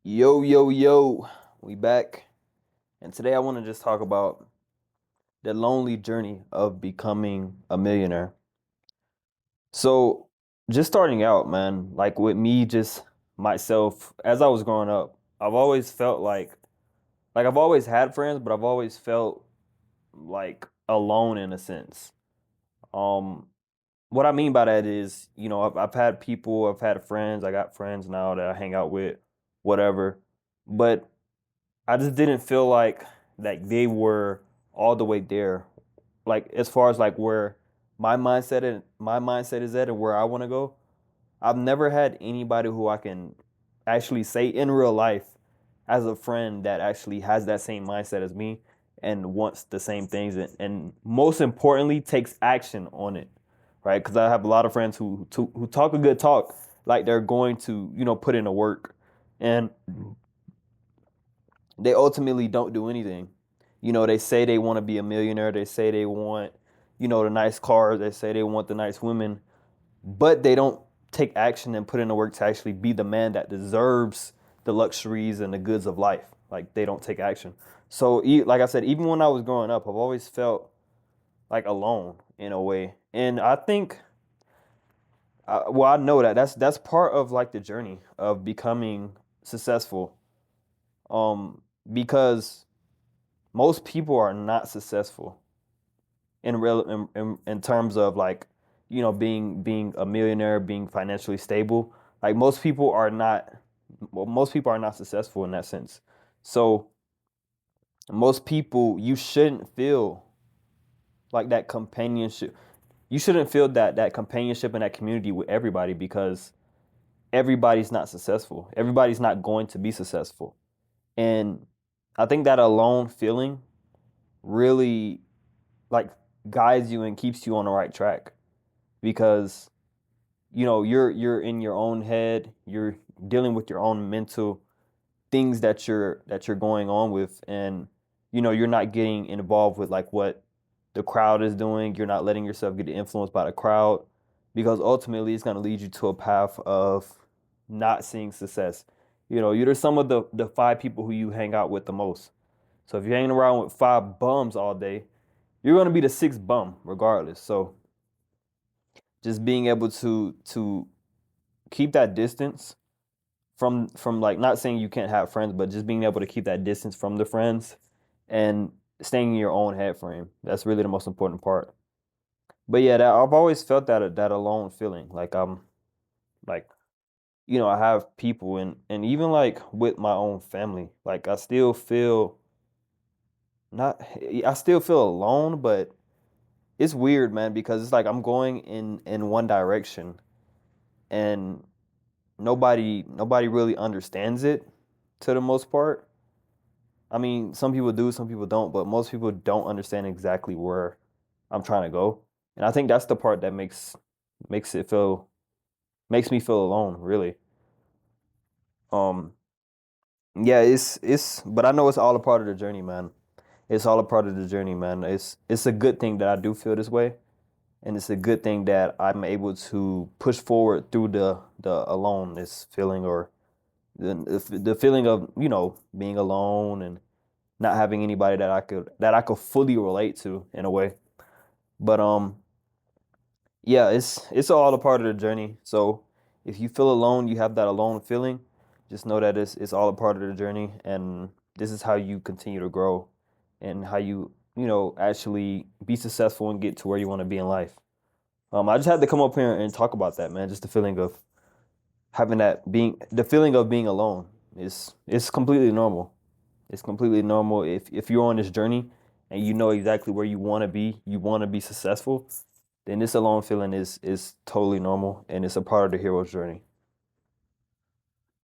Yo, yo, yo, we back. And today I want to just talk about the lonely journey of becoming a millionaire. So, just starting out, man, like with me, just myself, as I was growing up, I've always felt like I've always had friends, but I've always felt like alone in a sense. Um, what I mean by that is, I've had people, I've had friends, I got friends now that I hang out with, whatever. But I just didn't feel like they were all the way there. Like as far as like where my mindset is at and where I want to go. I've never had anybody who I can actually say in real life as a friend that actually has that same mindset as me and wants the same things and most importantly takes action on it, right? Because I have a lot of friends who talk a good talk, like they're going to put in the work, and they ultimately don't do anything. They say they want to be a millionaire. They say they want, the nice cars. They say they want the nice women, but they don't take action and put in the work to actually be the man that deserves the luxuries and the goods of life. Like they don't take action. So, like I said, even when I was growing up, I've always felt like alone in a way, and I think, well, I know that that's part of like the journey of becoming successful. Because most people are not successful in real in terms of like being a millionaire, being financially stable. Like most people are not, well, most people are not successful in that sense. So most people, you shouldn't feel like that companionship. You shouldn't feel that companionship and that community with everybody, because everybody's not successful. Everybody's not going to be successful. And I think that alone feeling really like guides you and keeps you on the right track, because you're in your own head, you're dealing with your own mental things that you're going on with, and you're not getting involved with like what the crowd is doing. You're not letting yourself get influenced by the crowd, because ultimately it's going to lead you to a path of not seeing success. You're some of the five people who you hang out with the most. So if you're hanging around with five bums all day, you're going to be the sixth bum regardless. So just being able to keep that distance from like, not saying you can't have friends, but just being able to keep that distance from the friends and staying in your own head frame. That's really the most important part. But yeah, I've always felt that alone feeling. Like I'm like I have people, and even like with my own family, like not I still feel alone, but it's weird, man, because it's like I'm going in one direction, and nobody really understands it to the most part. I mean, some people do, some people don't, but most people don't understand exactly where I'm trying to go. And I think that's the part that makes it feel makes me feel alone, really. Um yeah, it's but I know it's all a part of the journey, man. It's all a part of the journey, man. It's a good thing that I do feel this way, and it's a good thing that I'm able to push forward through the aloneness feeling, or the feeling of, being alone and not having anybody that I could fully relate to in a way. But yeah, it's all a part of the journey. So if you feel alone, you have that alone feeling, just know that it's all a part of the journey, and this is how you continue to grow, and how you actually be successful and get to where you want to be in life. I just had to come up here and talk about that, man. Just the feeling of the feeling of being alone is completely normal. It's completely normal if you're on this journey and you know exactly where you want to be successful, then this alone feeling is totally normal, and it's a part of the hero's journey.